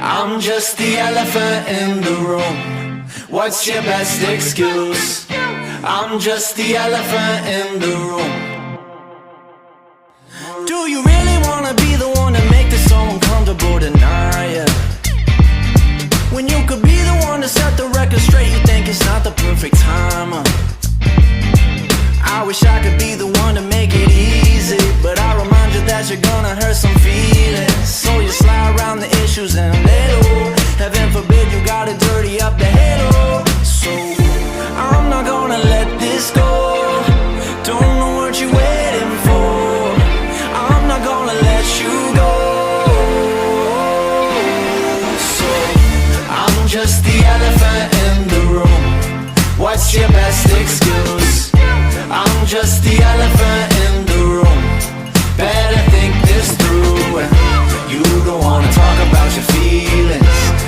I'm just the elephant in the room. What's your best excuse? I'm just the elephant in the room. Do you really wanna be the one to make this so uncomfortable tonight? When you could be the one to set the record straight, you think it's not the perfect time. I wish I could be the one to make it easy, but I remind you that you're gonna hurt some feelings. So you slide around the issues and little. Heaven forbid you gotta dirty up the halo. So I'm not gonna let this go. Don't know what you're waiting for. I'm not gonna let you go. So I'm just the elephant in the room. What's your best excuse? I'm just the elephant in the room. Better think this through. You don't wanna talk about your feelings.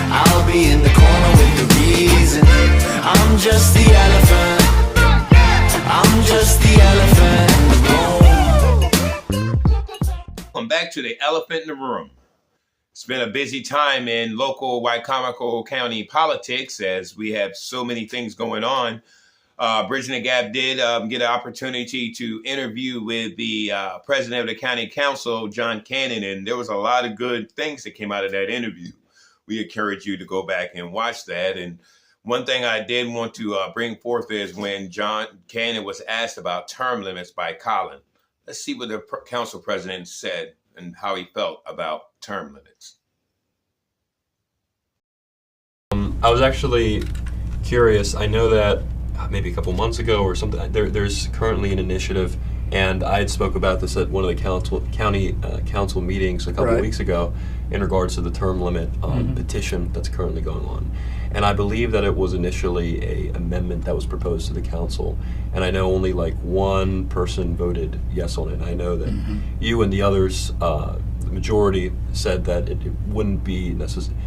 I'll be in the corner with the reason. I'm just the elephant. I'm just the elephant in the room. Welcome back to the Elephant in the Room. It's been a busy time in local Wicomico County politics as we have so many things going on. Bridging the Gap did get an opportunity to interview with the president of the county council, John Cannon, and there was a lot of good things that came out of that interview. We encourage you to go back and watch that. And one thing I did want to bring forth is when John Cannon was asked about term limits by Colin. Let's see what the council president said and how he felt about term limits. I was actually curious. I know that maybe a couple months ago or something, there's currently an initiative, and I had spoke about this at one of the county council meetings a couple of weeks ago in regards to the term limit petition that's currently going on. And I believe that it was initially a amendment that was proposed to the council, and I know only like one person voted yes on it. I know that you and the others, the majority, said that it wouldn't be necessary.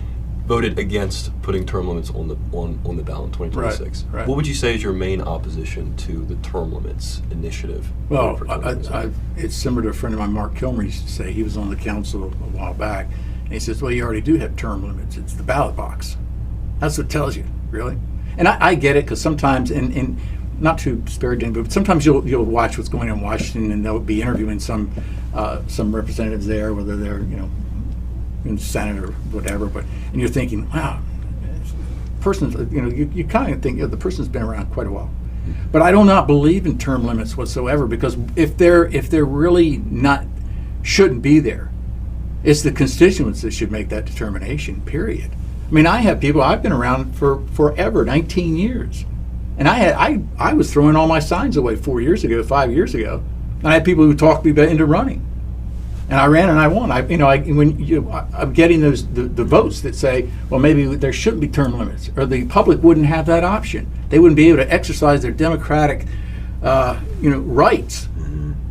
Voted against putting term limits on the ballot in 2026. Right. What would you say is your main opposition to the term limits initiative? Well, it's similar to a friend of mine, Mark Kilmer, used to say. He was on the council a while back, and he says, well, you already do have term limits. It's the ballot box. That's what it tells you, really. And I get it, because sometimes, and not too disparaging, but sometimes you'll watch what's going on in Washington, and they'll be interviewing some representatives there, whether they're, in the Senate or whatever, and you're thinking, wow, person's, you kind of think the person's been around quite a while. But I do not believe in term limits whatsoever, because if they're really not, shouldn't be there, it's the constituents that should make that determination, period. I mean, I have people, I've been around for forever, 19 years. And I was throwing all my signs away 5 years ago. And I had people who talked me into running. And I ran and I won. I'm getting the votes that say, well, maybe there shouldn't be term limits, or the public wouldn't have that option. They wouldn't be able to exercise their democratic, rights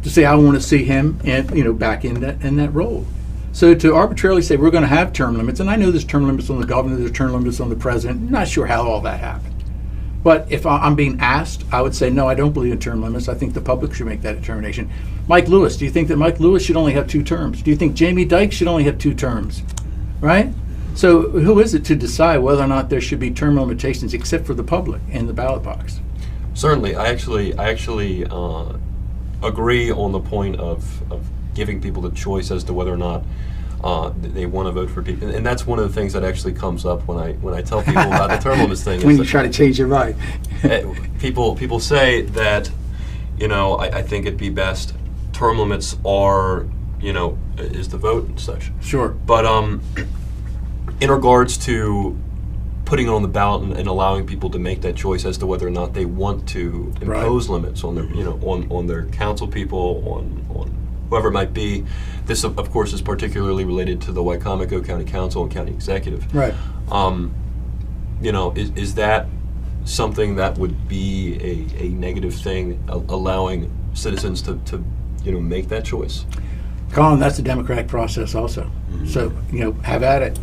to say, I want to see him, and back in that role. So to arbitrarily say we're going to have term limits, and I know there's term limits on the governor, there's term limits on the president. I'm not sure how all that happened. But if I'm being asked, I would say, no, I don't believe in term limits. I think the public should make that determination. Mike Lewis, do you think that Mike Lewis should only have 2 terms? Do you think Jamie Dykes should only have 2 terms? Right? So who is it to decide whether or not there should be term limitations except for the public and the ballot box? Certainly. I actually agree on the point of giving people the choice as to whether or not they want to vote for people, and that's one of the things that actually comes up when I tell people about the term limits thing. When you try to change your mind, people say that, I think it'd be best. Term limits are, is the vote and such. Sure. But in regards to putting it on the ballot and allowing people to make that choice as to whether or not they want to impose limits on their, on their council people, on whoever it might be. This, of course, is particularly related to the Wicomico County Council and County Executive. Right. Is that something that would be a negative thing, allowing citizens to make that choice? Colin, that's a democratic process also. So, have at it.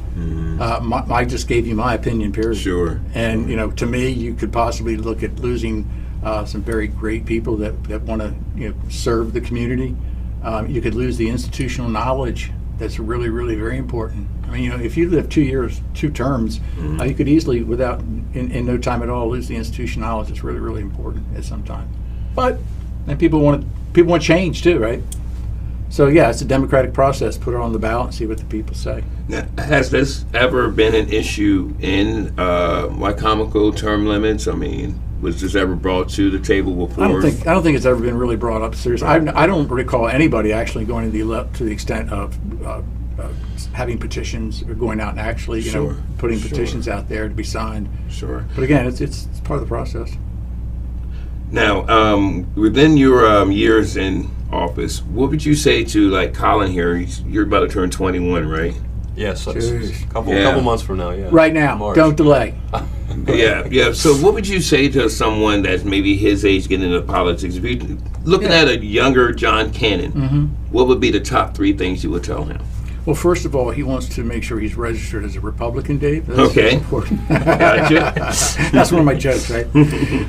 I just gave you my opinion, period. Sure. And, to me, you could possibly look at losing some very great people that want to serve the community. You could lose the institutional knowledge that's really, really very important. I mean, if you live 2 years, 2 terms, you could easily, without in no time at all, lose the institution knowledge. It's really, really important at some time. But and people want change too, right? So yeah, it's a democratic process. Put it on the ballot and see what the people say. Now, has this ever been an issue in Wycomico term limits? I mean, was this ever brought to the table before? I don't think it's ever been really brought up seriously. I don't recall anybody actually going to the extent of having petitions or going out and actually, putting petitions out there to be signed. Sure. But again, it's part of the process. Now, within your years in office, what would you say to like Colin here? You're about to turn 21, right? Yes, that's Jeez. a couple months from now. Yeah. Right now, March. don't delay. Yeah. So, what would you say to someone that's maybe his age getting into politics? If you're looking at a younger John Cannon, what would be the top 3 things you would tell him? Well, first of all, he wants to make sure he's registered as a Republican, Dave. That's Okay. important. Gotcha. That's one of my jokes, right?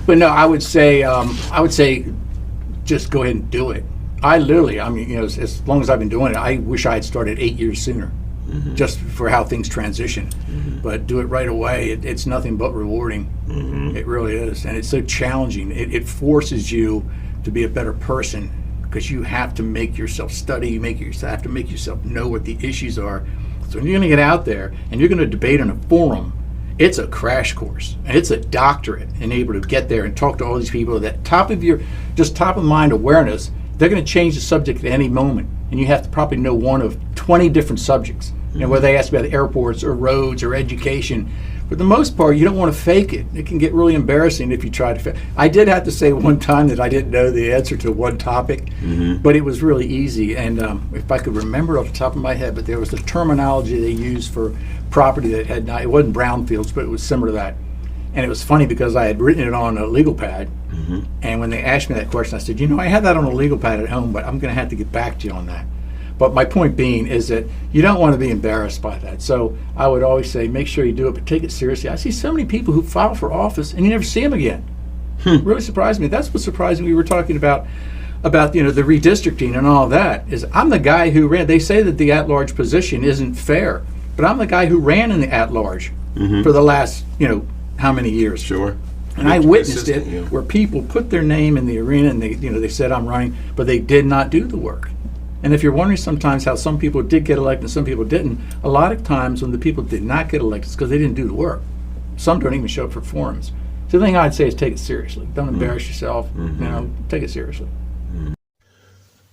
But no, I would say, just go ahead and do it. I literally, as long as I've been doing it, I wish I had started 8 years sooner, just for how things transition. But do it right away. It's nothing but rewarding. It really is, and it's so challenging. It forces you to be a better person, because you have to make yourself study, you have to make yourself know what the issues are. So when you're going to get out there and you're going to debate in a forum, it's a crash course, and it's a doctorate, and able to get there and talk to all these people that top of mind awareness. They're going to change the subject at any moment, and you have to probably know one of 20 different subjects. Whether they ask about airports or roads or education. For the most part, you don't want to fake it. It can get really embarrassing if you try to fake. I did have to say one time that I didn't know the answer to one topic, but it was really easy. And if I could remember off the top of my head, but there was the terminology they used for property that had not, it wasn't brownfields, but it was similar to that. And it was funny because I had written it on a legal pad, and when they asked me that question, I said, I had that on a legal pad at home, but I'm going to have to get back to you on that. But my point being is that you don't want to be embarrassed by that. So I would always say, make sure you do it, but take it seriously. I see so many people who file for office and you never see them again. Really surprised me. That's what surprised me. We were talking about the redistricting and all that. Is I'm the guy who ran. They say that the at-large position isn't fair, but I'm the guy who ran in the at-large for the last how many years? Sure. And I witnessed it where people put their name in the arena and they said I'm running, but they did not do the work. And if you're wondering sometimes how some people did get elected and some people didn't, a lot of times when the people did not get elected, it's because they didn't do the work. Some don't even show up for forums. So the thing I'd say is take it seriously. Don't embarrass yourself. Take it seriously.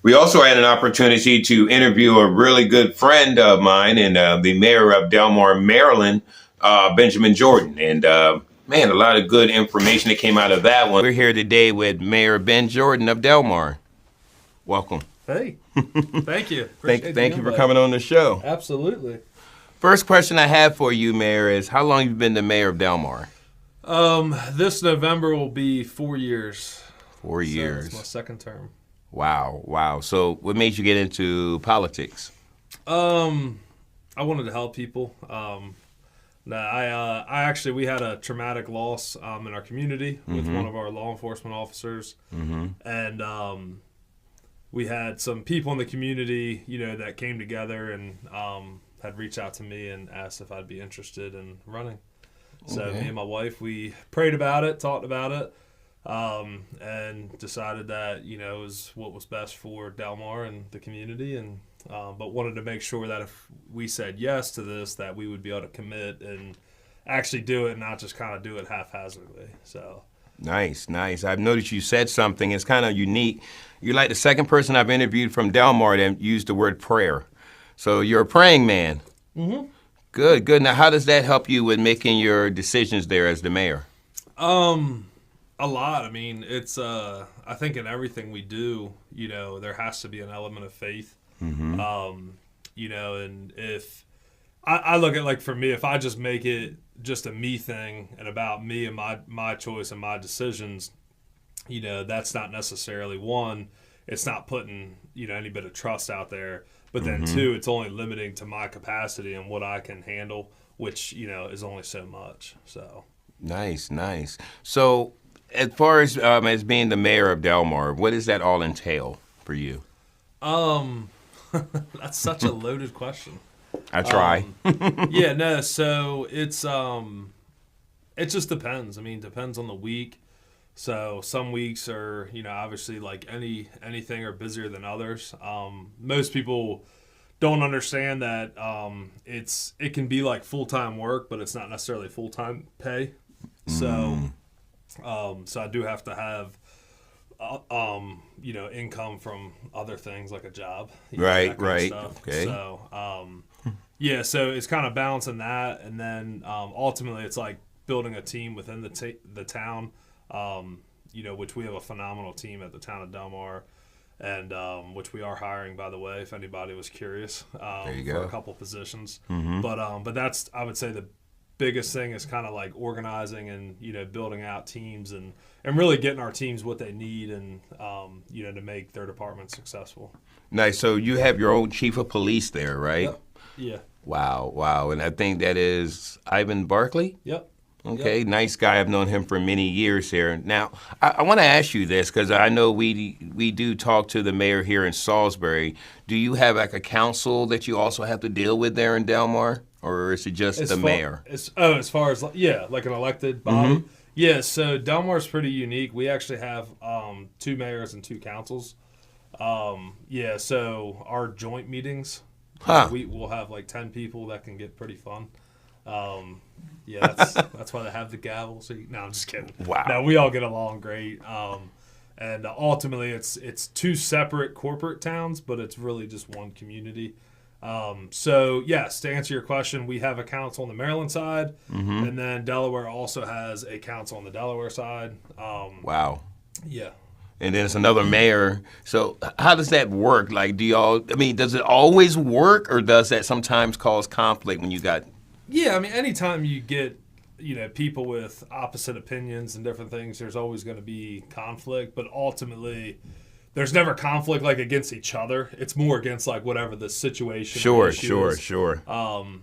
We also had an opportunity to interview a really good friend of mine and the mayor of Delmar, Maryland, Benjamin Jordan. And man, a lot of good information that came out of that one. We're here today with Mayor Ben Jordan of Delmar. Welcome. Hey, thank you. Thank you for coming on the show. Absolutely. First question I have for you, Mayor, is how long have you been the mayor of Delmar? This November will be 4 years. 4 years. It's my second term. Wow. So what made you get into politics? I wanted to help people. We had a traumatic loss in our community with one of our law enforcement officers, and we had some people in the community, that came together and had reached out to me and asked if I'd be interested in running. So me and my wife, we prayed about it, talked about it, and decided that it was what was best for Delmar and the community, and but wanted to make sure that if we said yes to this, that we would be able to commit and actually do it, and not just kind of do it haphazardly. So. Nice. I've noticed you said something. It's kind of unique. You're like the second person I've interviewed from Delmar that used the word prayer. So you're a praying man. Mm-hmm. Good. Now, how does that help you with making your decisions there as the mayor? A lot. I mean, it's, I think in everything we do, there has to be an element of faith. Mm-hmm. And if I look at, like, for me, if I just make it just a me thing and about me and my choice and my decisions, that's not necessarily one, it's not putting, any bit of trust out there. But then two, it's only limiting to my capacity and what I can handle, which, is only so much. So nice. So as far as being the mayor of Delmar, what does that all entail for you? That's such a loaded question. I try. Yeah, no. So it just depends. I mean, depends on the week. So some weeks are, obviously like anything are busier than others. Most people don't understand that it can be like full-time work, but it's not necessarily full-time pay. So so I do have to have income from other things like a job. Right, that kind of right. stuff. Okay. So yeah, so it's kind of balancing that, and then ultimately it's like building a team within the town. Which we have a phenomenal team at the town of Delmar, and which we are hiring, by the way, if anybody was curious, There you for go. a couple positions. But that's, I would say, the biggest thing is kind of like organizing and building out teams and really getting our teams what they need and to make their department successful. Nice. So you have your own chief of police there, right? Yep. Yeah. Wow. And I think that is Ivan Barkley? Yep. Okay, Yep. nice guy. I've known him for many years here. Now, I want to ask you this because I know we do talk to the mayor here in Salisbury. Do you have like a council that you also have to deal with there in Delmar, or is it just the mayor? As far as like an elected body. Yeah. So Delmar's pretty unique. We actually have 2 mayors and 2 councils. So our joint meetings, we'll have like 10 people. That can get pretty fun. That's why they have the gavel. So no, I'm just kidding. Wow. No, we all get along great. And ultimately, it's 2 separate corporate towns, but it's really just one community. So yes, to answer your question, we have a council on the Maryland side, and then Delaware also has a council on the Delaware side. Wow. Yeah. And then it's another mayor. So how does that work? Like, does it always work, or does that sometimes cause conflict when you got? Yeah, I mean, anytime you get, people with opposite opinions and different things, there's always going to be conflict. But ultimately, there's never conflict like against each other. It's more against like whatever the situation. or issue is. Sure.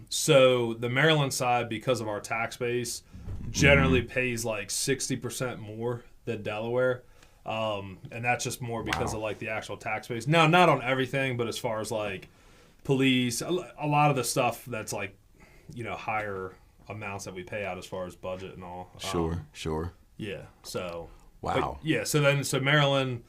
So the Maryland side, because of our tax base, generally pays like 60% more than Delaware. And that's just more because of like the actual tax base. Now, not on everything, but as far as like police, a lot of the stuff that's like, higher amounts that we pay out as far as budget and all. Sure. Yeah. So. Wow. So Maryland,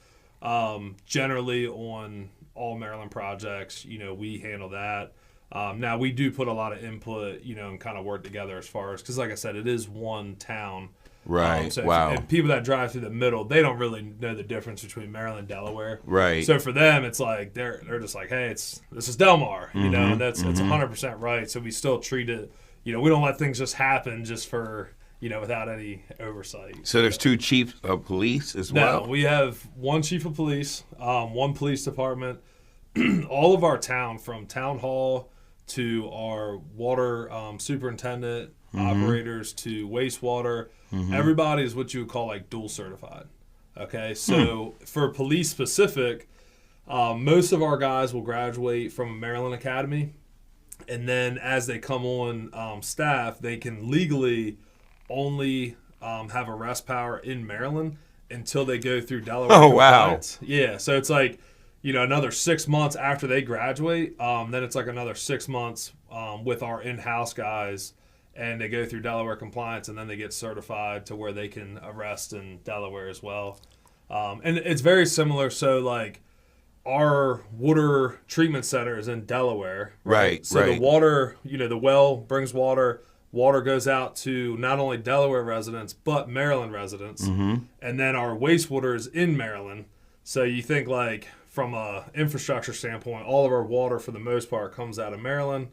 generally on all Maryland projects, we handle that. Now we do put a lot of input, and kind of work together as far as, because like I said, it is one town. Right. So Wow. and people that drive through the middle, they don't really know the difference between Maryland and Delaware. Right. So for them, it's like they're just like, hey, this is Delmar, and that's it's 100% right. So we still treat it, we don't let things just happen just for without any oversight. So there's 2 chiefs of police as well? No, we have 1 chief of police, 1 police department. All of our town, from town hall to our water superintendent, operators to wastewater, everybody is what you would call like dual certified. Okay, so for police specific, most of our guys will graduate from a Maryland academy, and then as they come on staff, they can legally only have arrest power in Maryland until they go through Delaware. Oh, wow. compliance. Yeah, so it's like, another 6 months after they graduate, then it's like another 6 months with our in-house guys, and they go through Delaware compliance, and then they get certified to where they can arrest in Delaware as well. And it's very similar. So like our water treatment center is in Delaware. Right. So the water, the well brings water. Water goes out to not only Delaware residents, but Maryland residents. And then our wastewater is in Maryland. So you think like from a infrastructure standpoint, all of our water for the most part comes out of Maryland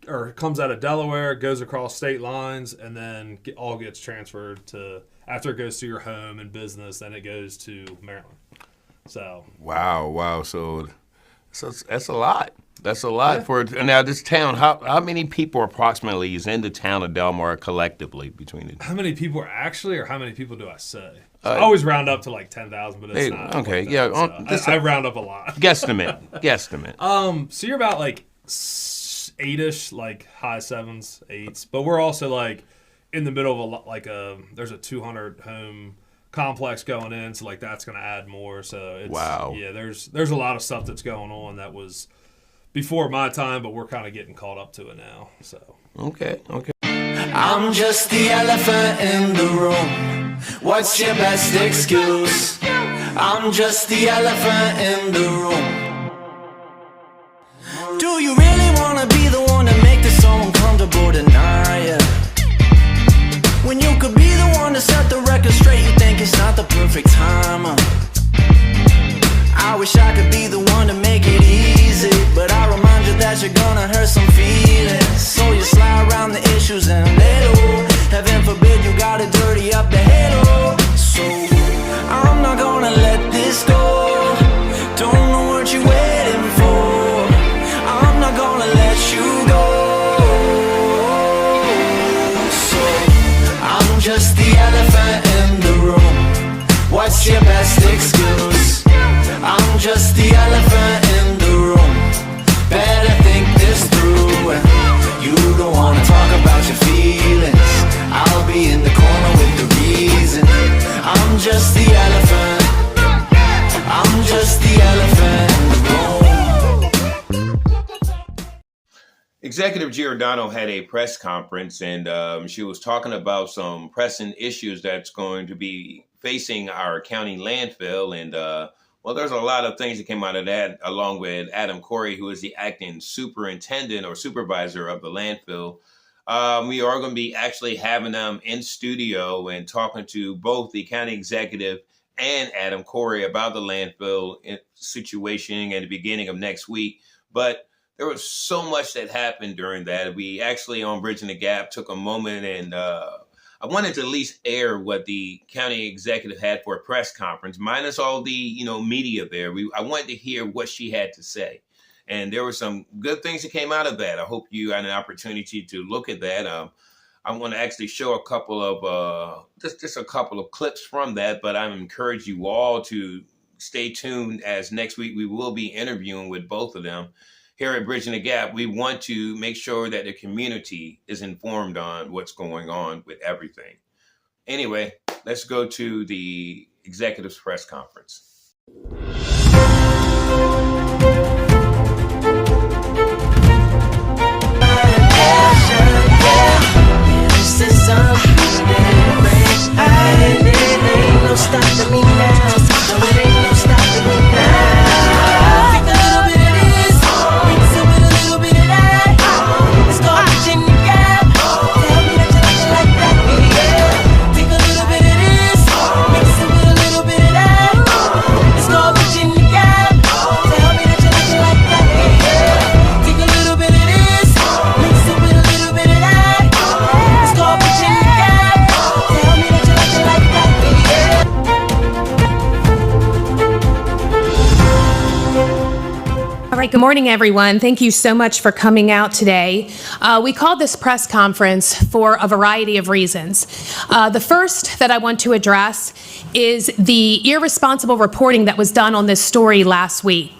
or comes out of Delaware, goes across state lines, and then all gets transferred to, after it goes to your home and business, then it goes to Maryland. So. Wow. So that's a lot. That's a lot for now. This town, how many people approximately is in the town of Delmar collectively between it? How many people are actually, or how many people do I say? So I always round up to like 10,000, but it's not. Okay, like yeah. that, so I round up a lot. Guesstimate. So you're about like 8-ish, like high 7s, 8s, but we're also like in the middle of there's a 200 home complex going in, so like that's going to add more. So it's, Wow. yeah, there's a lot of stuff that's going on that was before my time, but we're kind of getting caught up to it now. So Okay. I'm just the elephant in the room. What's your best excuse? I'm just the elephant in the room. Do you really wanna be the one to make this so uncomfortable tonight? When you could be the one to set the record straight, you think it's not the perfect time. I wish I could be the one to make it easy, but I remind you that you're gonna hurt some feelings. So you slide around the issues and little. Heaven forbid you gotta dirty up the halo. So I'm not gonna let this go. Don't know what you're waiting for. I'm not gonna let you go. So I'm just the elephant in the room. What's your best excuse? I'm just the elephant in the room. Better think this through. You don't wanna talk about your feelings. I'll be in the corner with the reason. I'm just the elephant. I'm just the elephant in the room. Executive Giordano had a press conference, and she was talking about some pressing issues that's going to be facing our county landfill. And well, there's a lot of things that came out of that, along with Adam Corey, who is the acting superintendent or supervisor of the landfill. We are going to be actually having them in studio and talking to both the county executive and Adam Corey about the landfill situation at the beginning of next week. But there was so much that happened during that. We actually, on Bridging the Gap, took a moment, and I wanted to at least air what the county executive had for a press conference, minus all the media there. I wanted to hear what she had to say. And there were some good things that came out of that. I hope you had an opportunity to look at that. I want to actually show a couple of just a couple of clips from that, but I encourage you all to stay tuned, as next week we will be interviewing with both of them. Here at Bridging the Gap, we want to make sure that the community is informed on what's going on with everything. Anyway, let's go to the executive's press conference. Good morning, everyone. Thank you so much for coming out today. We called this press conference for a variety of reasons. The first that I want to address is the irresponsible reporting that was done on this story last week.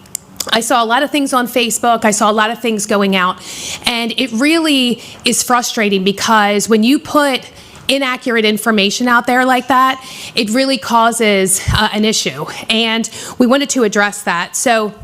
I saw a lot of things on Facebook. I saw a lot of things going out, and it really is frustrating because when you put inaccurate information out there like that, it really causes an issue, and we wanted to address that. So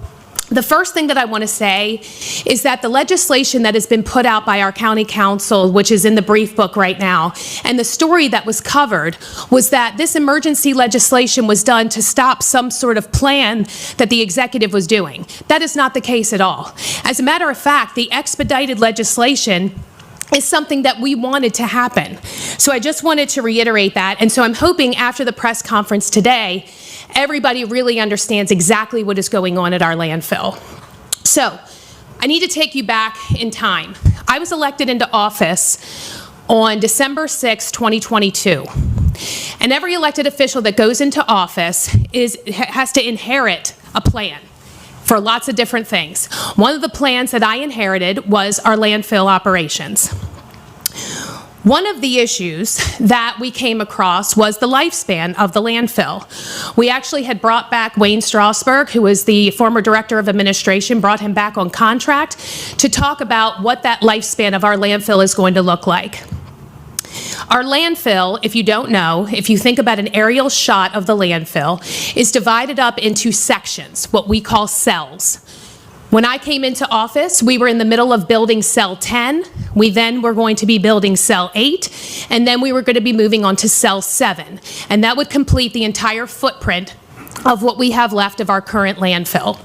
the first thing that I want to say is that the legislation that has been put out by our county council, which is in the brief book right now, and the story that was covered was that this emergency legislation was done to stop some sort of plan that the executive was doing. That is not the case at all. As a matter of fact, the expedited legislation is something that we wanted to happen. So I just wanted to reiterate that. And so I'm hoping after the press conference today, everybody really understands exactly what is going on at our landfill. So I need to take you back in time. I was elected into office on December 6, 2022. And every elected official that goes into office has to inherit a plan for lots of different things. One of the plans that I inherited was our landfill operations. One of the issues that we came across was the lifespan of the landfill. We actually had brought back Wayne Strasberg, who was the former director of administration, brought him back on contract to talk about what that lifespan of our landfill is going to look like. Our landfill, if you don't know, if you think about an aerial shot of the landfill, is divided up into sections, what we call cells. When I came into office, we were in the middle of building cell 10. We then were going to be building cell 8, and then we were going to be moving on to cell 7. And that would complete the entire footprint of what we have left of our current landfill.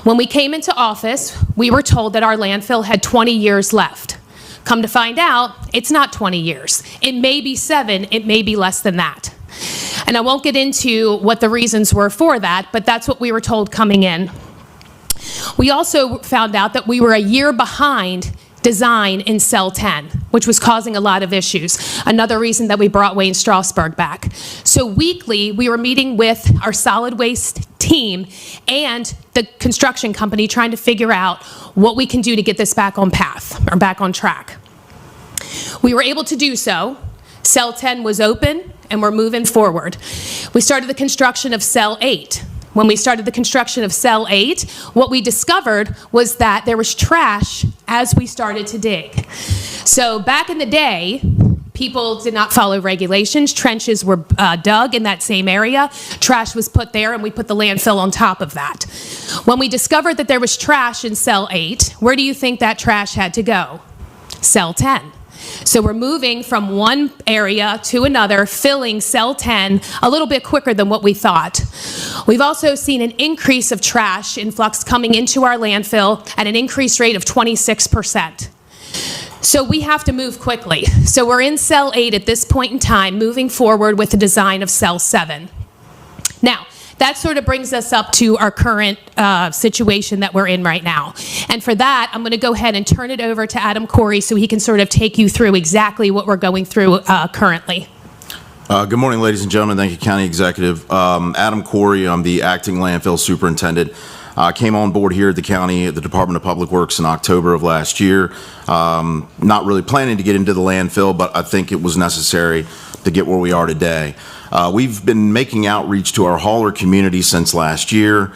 When we came into office, we were told that our landfill had 20 years left. Come to find out, it's not 20 years. It may be 7, it may be less than that. And I won't get into what the reasons were for that, but that's what we were told coming in. We also found out that we were a year behind design in cell 10, which was causing a lot of issues. Another reason that we brought Wayne Strasberg back. So weekly, we were meeting with our solid waste team and the construction company trying to figure out what we can do to get this back on path or back on track. We were able to do so. Cell 10 was open and we're moving forward. We started the construction of cell 8. When we started the construction of cell 8, what we discovered was that there was trash as we started to dig. So back in the day, people did not follow regulations. Trenches were dug in that same area. Trash was put there, and we put the landfill on top of that. When we discovered that there was trash in cell 8, where do you think that trash had to go? Cell 10. So we're moving from one area to another, filling cell 10 a little bit quicker than what we thought. We've also seen an increase of trash influx coming into our landfill at an increased rate of 26%. So we have to move quickly. So we're in cell 8 at this point in time, moving forward with the design of cell 7. Now, that sort of brings us up to our current situation that we're in right now. And for that, I'm going to go ahead and turn it over to Adam Corey so he can sort of take you through exactly what we're going through currently. Good morning, ladies and gentlemen. Thank you, County Executive. Adam Corey, I'm the acting landfill superintendent. I came on board here at the county, at the Department of Public Works in October of last year. Not really planning to get into the landfill, but I think it was necessary to get where we are today. We've been making outreach to our hauler community since last year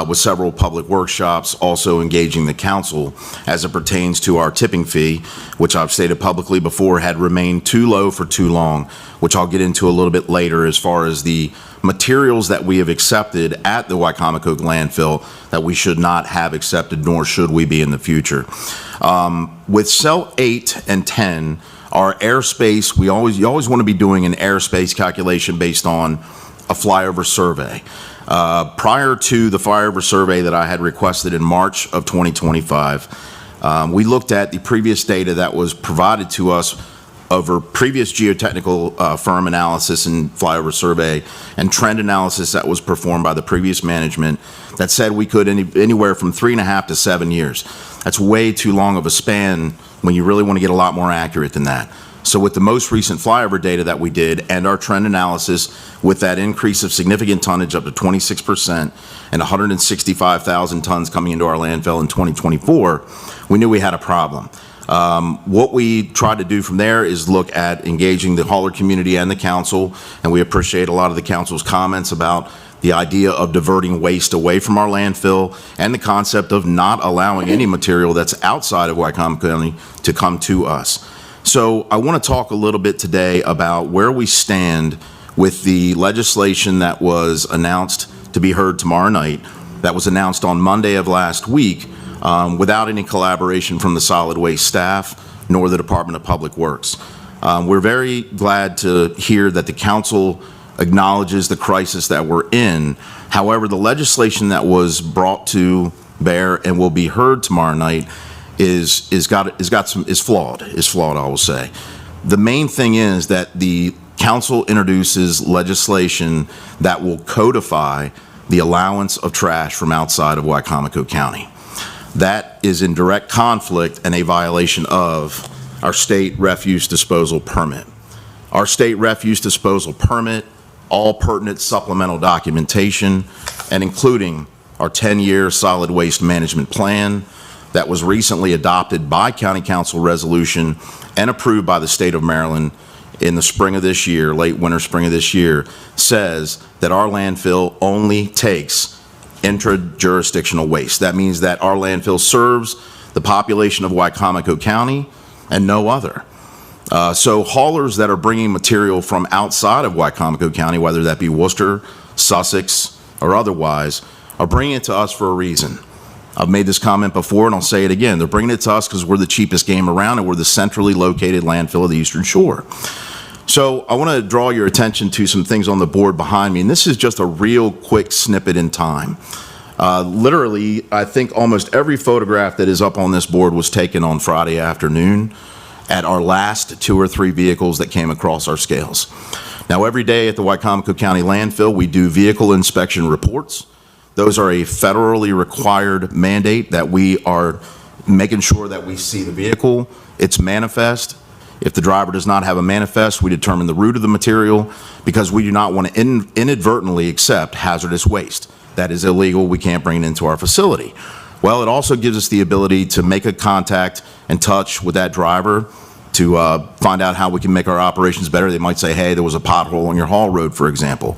with several public workshops, also engaging the council as it pertains to our tipping fee, which I've stated publicly before had remained too low for too long, which I'll get into a little bit later as far as the materials that we have accepted at the Wicomico landfill that we should not have accepted, nor should we be in the future. With cell 8 and 10, our airspace, you always want to be doing an airspace calculation based on a flyover survey. Prior to the flyover survey that I had requested in March of 2025, we looked at the previous data that was provided to us over previous geotechnical firm analysis and flyover survey and trend analysis that was performed by the previous management that said we could anywhere from 3.5 to 7 years. That's way too long of a span when you really want to get a lot more accurate than that. So with the most recent flyover data that we did and our trend analysis with that increase of significant tonnage up to 26% and 165,000 tons coming into our landfill in 2024, we knew we had a problem. What we tried to do from there is look at engaging the hauler community and the council, and we appreciate a lot of the council's comments about the idea of diverting waste away from our landfill and the concept of not allowing any material that's outside of Wicomico County to come to us. So I want to talk a little bit today about where we stand with the legislation that was announced to be heard tomorrow night, that was announced on Monday of last week, without any collaboration from the solid waste staff nor the Department of Public Works. We're very glad to hear that the council acknowledges the crisis that we're in. However, the legislation that was brought to bear and will be heard tomorrow night is flawed, I will say. The main thing is that the council introduces legislation that will codify the allowance of trash from outside of Wicomico County. That is in direct conflict and a violation of our state refuse disposal permit. Our state refuse disposal permit, all pertinent supplemental documentation, and including our 10-year solid waste management plan that was recently adopted by County Council resolution and approved by the state of Maryland in the spring of this year, late winter, spring of this year, says that our landfill only takes intra-jurisdictional waste. That means that our landfill serves the population of Wicomico County and no other. So haulers that are bringing material from outside of Wycomico County, whether that be Worcester, Sussex, or otherwise, are bringing it to us for a reason. I've made this comment before, and I'll say it again. They're bringing it to us because we're the cheapest game around, and we're the centrally located landfill of the Eastern Shore. So I want to draw your attention to some things on the board behind me, and this is just a real quick snippet in time. Literally, I think almost every photograph that is up on this board was taken on Friday afternoon at our last 2 or 3 vehicles that came across our scales. Now, every day at the Wycomico County landfill, we do vehicle inspection reports. Those are a federally required mandate that we are making sure that we see the vehicle, its manifest. If the driver does not have a manifest, we determine the route of the material because we do not want to inadvertently accept hazardous waste. That is illegal. We can't bring it into our facility. Well, it also gives us the ability to make a contact and touch with that driver to find out how we can make our operations better. They might say, hey, there was a pothole on your haul road, for example.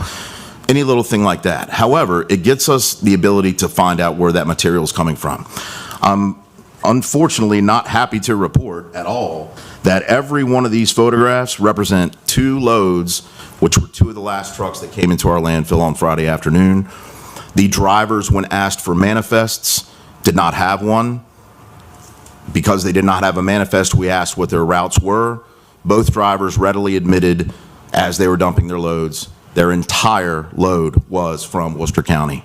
Any little thing like that. However, it gets us the ability to find out where that material is coming from. I'm unfortunately not happy to report at all that every one of these photographs represent 2 loads, which were 2 of the last trucks that came into our landfill on Friday afternoon. The drivers, when asked for manifests, did not have one. Because they did not have a manifest, we asked what their routes were. Both drivers readily admitted, as they were dumping their loads, their entire load was from Worcester County.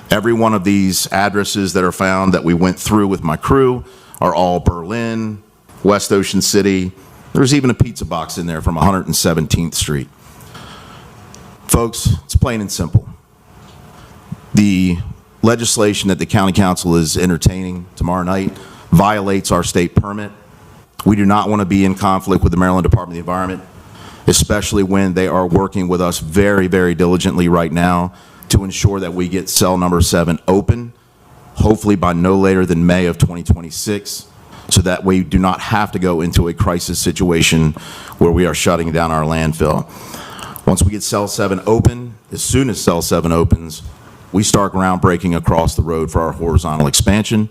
Every one of these addresses that are found that we went through with my crew are all Berlin, West Ocean City. There's even a pizza box in there from 117th Street. Folks, it's plain and simple. The legislation that the County Council is entertaining tomorrow night violates our state permit. We do not want to be in conflict with the Maryland Department of the Environment, especially when they are working with us very, very diligently right now to ensure that we get cell number 7 open, hopefully by no later than May of 2026, so that we do not have to go into a crisis situation where we are shutting down our landfill. Once we get cell 7 open, as soon as cell 7 opens, we start groundbreaking across the road for our horizontal expansion,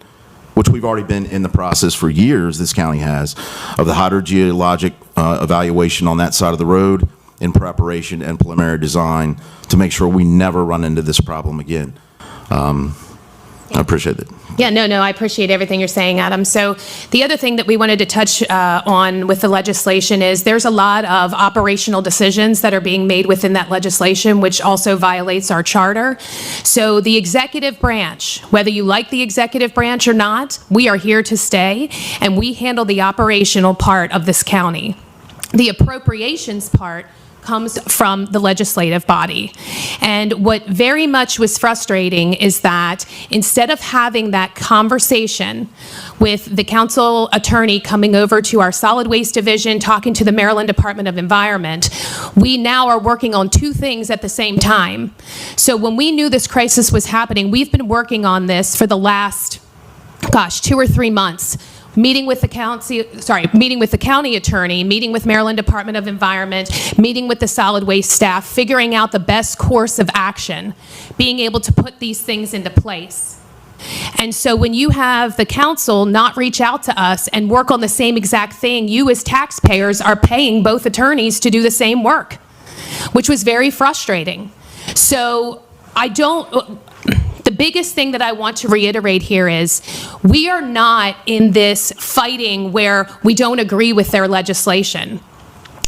which we've already been in the process for years, this county has, of the hydrogeologic evaluation on that side of the road in preparation and preliminary design to make sure we never run into this problem again. I appreciate it. Yeah, no, I appreciate everything you're saying, Adam. So the other thing that we wanted to touch on with the legislation is there's a lot of operational decisions that are being made within that legislation, which also violates our charter. So the executive branch, whether you like the executive branch or not, we are here to stay, and we handle the operational part of this county. The appropriations part comes from the legislative body. And what very much was frustrating is that instead of having that conversation with the council attorney coming over to our solid waste division, talking to the Maryland Department of Environment, we now are working on 2 things at the same time. So when we knew this crisis was happening, we've been working on this for the last, 2 or 3 months. Meeting with the county attorney, meeting with Maryland Department of Environment, meeting with the solid waste staff, figuring out the best course of action, being able to put these things into place. And so when you have the council not reach out to us and work on the same exact thing, you as taxpayers are paying both attorneys to do the same work, which was very frustrating. So the biggest thing that I want to reiterate here is we are not in this fighting where we don't agree with their legislation.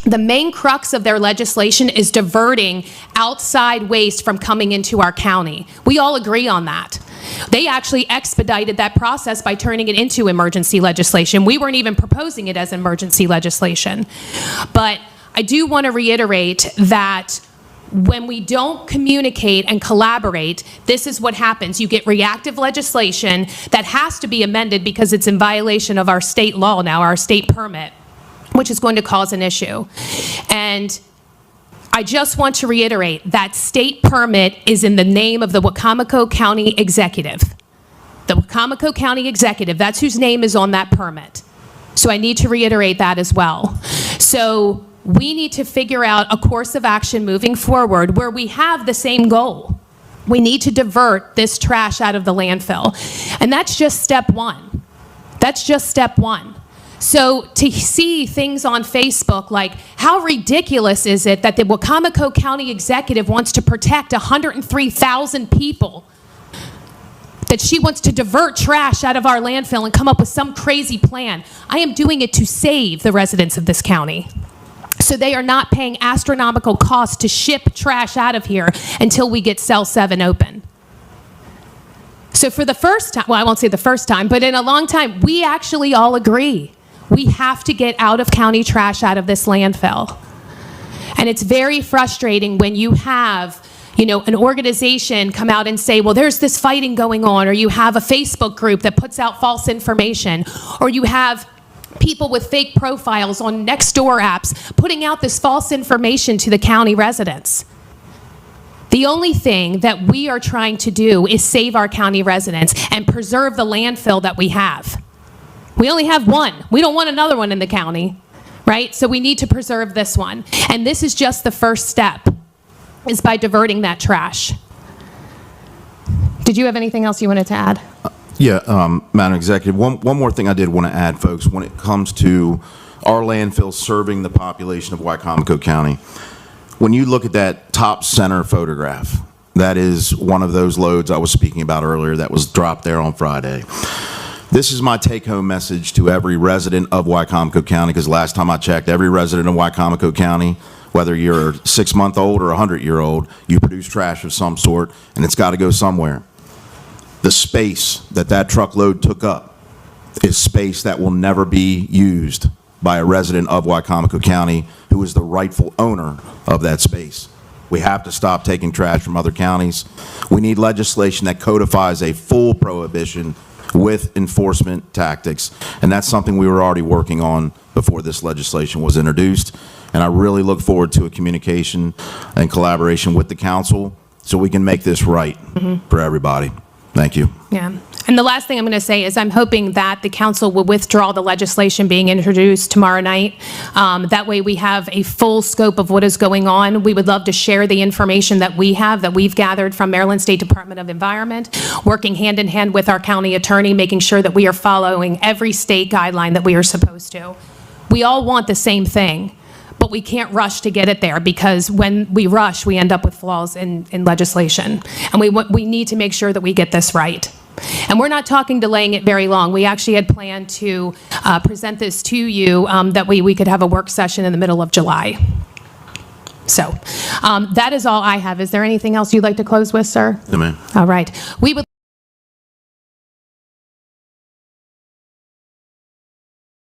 The main crux of their legislation is diverting outside waste from coming into our county. We all agree on that. They actually expedited that process by turning it into emergency legislation. We weren't even proposing it as emergency legislation. But I do want to reiterate that when we don't communicate and collaborate, this is what happens. You get reactive legislation that has to be amended because it's in violation of our state law now, our state permit, which is going to cause an issue. And I just want to reiterate that state permit is in the name of the Wicomico County Executive. The Wicomico County Executive, that's whose name is on that permit. So I need to reiterate that as well. So we need to figure out a course of action moving forward where we have the same goal. We need to divert this trash out of the landfill. And that's just step 1. That's just step 1. So to see things on Facebook like, how ridiculous is it that the Wacomico County executive wants to protect 103,000 people, that she wants to divert trash out of our landfill and come up with some crazy plan. I am doing it to save the residents of this county, so they are not paying astronomical costs to ship trash out of here until we get Cell 7 open. So for the first time, well, I won't say the first time, but in a long time, we actually all agree. We have to get out of county trash out of this landfill. And it's very frustrating when you have, you know, an organization come out and say, well, there's this fighting going on, or you have a Facebook group that puts out false information, or you have people with fake profiles on Nextdoor apps putting out this false information to the county residents. The only thing that we are trying to do is save our county residents and preserve the landfill that we have. We only have one. We don't want another one in the county, right? So we need to preserve this one. And this is just the first step, is by diverting that trash. Did you have anything else you wanted to add? Yeah, Madam Executive, one more thing I did want to add, folks, when it comes to our landfill serving the population of Wicomico County. When you look at that top center photograph, that is one of those loads I was speaking about earlier that was dropped there on Friday. This is my take-home message to every resident of Wicomico County, because last time I checked, every resident of Wicomico County, whether you're 6-month-old or 100-year-old, you produce trash of some sort, and it's got to go somewhere. The space that truckload took up is space that will never be used by a resident of Wicomico County who is the rightful owner of that space. We have to stop taking trash from other counties. We need legislation that codifies a full prohibition with enforcement tactics, and that's something we were already working on before this legislation was introduced. And I really look forward to a communication and collaboration with the council so we can make this right for everybody. Thank you. Yeah. And the last thing I'm going to say is I'm hoping that the council will withdraw the legislation being introduced tomorrow night. That way we have a full scope of what is going on. We would love to share the information that we have, that we've gathered from Maryland State Department of Environment, working hand in hand with our county attorney, making sure that we are following every state guideline that we are supposed to. We all want the same thing, but we can't rush to get it there, because when we rush, we end up with flaws in legislation. And we need to make sure that we get this right. And we're not talking delaying it very long. We actually had planned to present this to you, that we could have a work session in the middle of July. So that is all I have. Is there anything else you'd like to close with, sir? No, ma'am. All right. We would